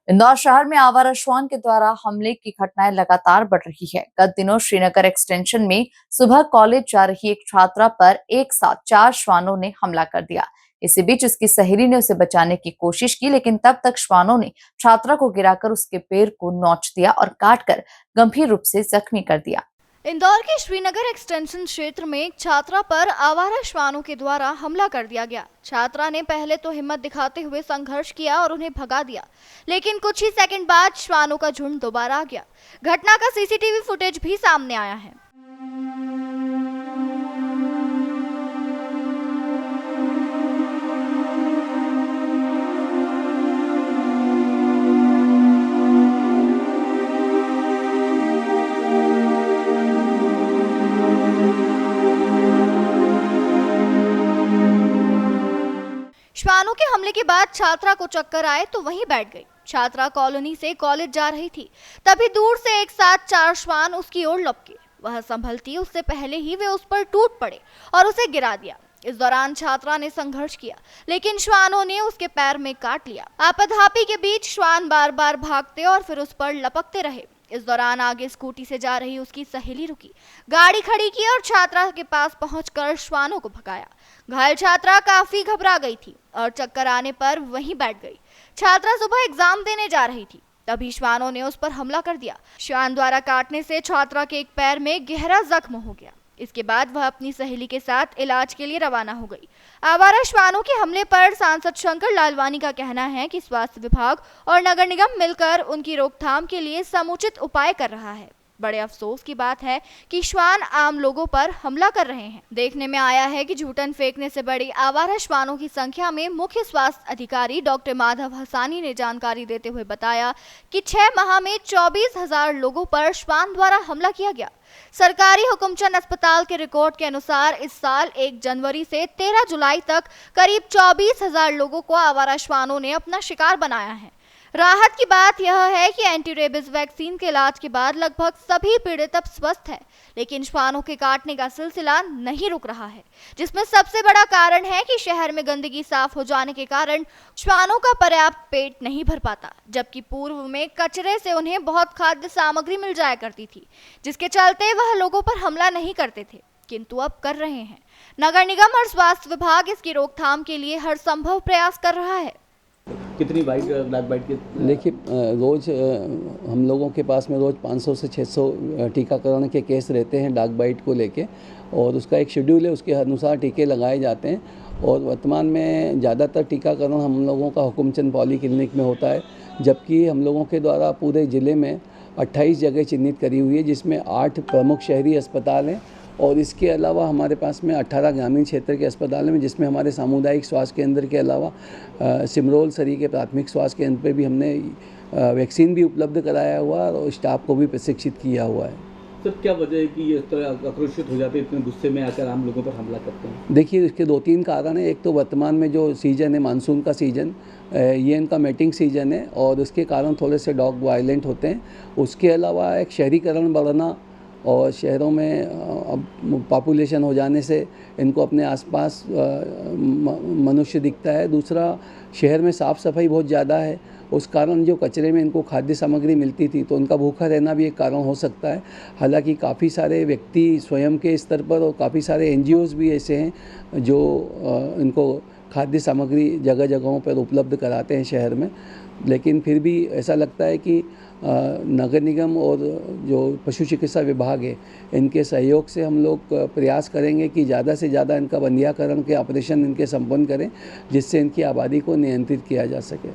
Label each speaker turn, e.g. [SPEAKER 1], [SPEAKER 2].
[SPEAKER 1] इंदौर शहर में आवारा श्वान के द्वारा हमले की घटनाएं लगातार बढ़ रही है। गत दिनों श्रीनगर एक्सटेंशन में सुबह कॉलेज जा रही एक छात्रा पर एक साथ 4 श्वानों ने हमला कर दिया। इसी बीच उसकी सहेली ने उसे बचाने की कोशिश की, लेकिन तब तक श्वानों ने छात्रा को गिराकर उसके पैर को नोच दिया और काटकर गंभीर रूप से जख्मी कर दिया।
[SPEAKER 2] इंदौर के श्रीनगर एक्सटेंशन क्षेत्र में एक छात्रा पर आवारा श्वानों के द्वारा हमला कर दिया गया। छात्रा ने पहले तो हिम्मत दिखाते हुए संघर्ष किया और उन्हें भगा दिया, लेकिन कुछ ही सेकंड बाद श्वानों का झुंड दोबारा आ गया। घटना का सीसीटीवी फुटेज भी सामने आया है। श्वानों के हमले के बाद छात्रा को चक्कर आए तो वहीं बैठ गई। छात्रा कॉलोनी से कॉलेज जा रही थी, तभी दूर से एक साथ 4 श्वान उसकी ओर लपके। वह संभलती उससे पहले ही वे उस पर टूट पड़े और उसे गिरा दिया। इस दौरान छात्रा ने संघर्ष किया, लेकिन श्वानों ने उसके पैर में काट लिया। आपाधापी के बीच श्वान बार बार भागते और फिर उस पर लपकते रहे। इस दौरान आगे स्कूटी से जा रही उसकी सहेली रुकी, गाड़ी खड़ी की और छात्रा के पास पहुंचकर श्वानों को भगाया। घायल छात्रा काफी घबरा गई थी और चक्कर आने पर वहीं बैठ गई। छात्रा सुबह एग्जाम देने जा रही थी, तभी श्वानों ने उस पर हमला कर दिया। श्वान द्वारा काटने से छात्रा के एक पैर में गहरा जख्म हो गया। इसके बाद वह अपनी सहेली के साथ इलाज के लिए रवाना हो गई। आवारा श्वानों के हमले पर सांसद शंकर लालवानी का कहना है कि स्वास्थ्य विभाग और नगर निगम मिलकर उनकी रोकथाम के लिए समुचित उपाय कर रहा है। बड़े अफसोस की बात है कि श्वान आम लोगों पर हमला कर रहे हैं। देखने में आया है कि झूठन फेंकने से बड़ी आवारा श्वानों की संख्या में मुख्य स्वास्थ्य अधिकारी डॉक्टर माधव हसानी ने जानकारी देते हुए बताया कि 6 माह में 24,000 लोगों पर श्वान द्वारा हमला किया गया। सरकारी हुकुमचंद अस्पताल के रिकॉर्ड के अनुसार इस साल 1 जनवरी से 13 जुलाई तक करीब 24,000 लोगों को आवारा श्वानों ने अपना शिकार बनाया है। राहत की बात यह है कि एंटी रेबीज वैक्सीन के इलाज के बाद लगभग सभी पीड़ित अब स्वस्थ हैं, लेकिन श्वानों के काटने का सिलसिला नहीं रुक रहा है, जिसमें सबसे बड़ा कारण है कि शहर में गंदगी साफ हो जाने के कारण श्वानों का पर्याप्त पेट नहीं भर पाता, जबकि पूर्व में कचरे से उन्हें बहुत खाद्य सामग्री मिल जाया करती थी, जिसके चलते वह लोगों पर हमला नहीं करते थे, किंतु अब कर रहे हैं। नगर निगम और स्वास्थ्य विभाग इसकी रोकथाम के लिए हर संभव प्रयास कर रहा है।
[SPEAKER 3] कितनी ब्लैक बाइट के?
[SPEAKER 4] देखिए, रोज़ हम लोगों के पास में रोज़ 500 से 600 टीकाकरण के केस रहते हैं डाक बाइट को लेके, और उसका एक शेड्यूल है, उसके अनुसार टीके लगाए जाते हैं। और वर्तमान में ज़्यादातर टीकाकरण हम लोगों का हुकुमचंद पॉली क्लिनिक में होता है, जबकि हम लोगों के द्वारा पूरे ज़िले में 28 जगह चिन्हित करी हुई है, जिसमें 8 प्रमुख शहरी अस्पताल हैं और इसके अलावा हमारे पास में 18 ग्रामीण क्षेत्र के अस्पताल में, जिसमें हमारे सामुदायिक स्वास्थ्य केंद्र के अलावा सिमरोल सरी के प्राथमिक स्वास्थ्य केंद्र पे भी हमने वैक्सीन भी उपलब्ध कराया हुआ है और स्टाफ को भी प्रशिक्षित किया हुआ है।
[SPEAKER 3] सर, क्या वजह है कि ये तरह आक्रोशित हो जाते हैं, इतने गुस्से में आकर आम लोगों पर हमला करते हैं?
[SPEAKER 4] देखिए, इसके 2-3 कारण हैं। एक तो वर्तमान में जो सीज़न है, मानसून का सीज़न, ये इनका मैटिंग सीज़न है और उसके कारण थोड़े से डॉग वायलेंट होते हैं। उसके अलावा एक शहरीकरण बढ़ना और शहरों में अब पॉपुलेशन हो जाने से इनको अपने आसपास मनुष्य दिखता है। दूसरा, शहर में साफ़ सफाई बहुत ज़्यादा है, उस कारण जो कचरे में इनको खाद्य सामग्री मिलती थी तो उनका भूखा रहना भी एक कारण हो सकता है। हालांकि काफ़ी सारे व्यक्ति स्वयं के स्तर पर और काफ़ी सारे NGOs भी ऐसे हैं जो इनको खाद्य सामग्री जगह जगहों पर उपलब्ध कराते हैं शहर में, लेकिन फिर भी ऐसा लगता है कि नगर निगम और जो पशु चिकित्सा विभाग है, इनके सहयोग से हम लोग प्रयास करेंगे कि ज़्यादा से ज़्यादा इनका बंधियाकरण के ऑपरेशन इनके संपन्न करें, जिससे इनकी आबादी को नियंत्रित किया जा सके।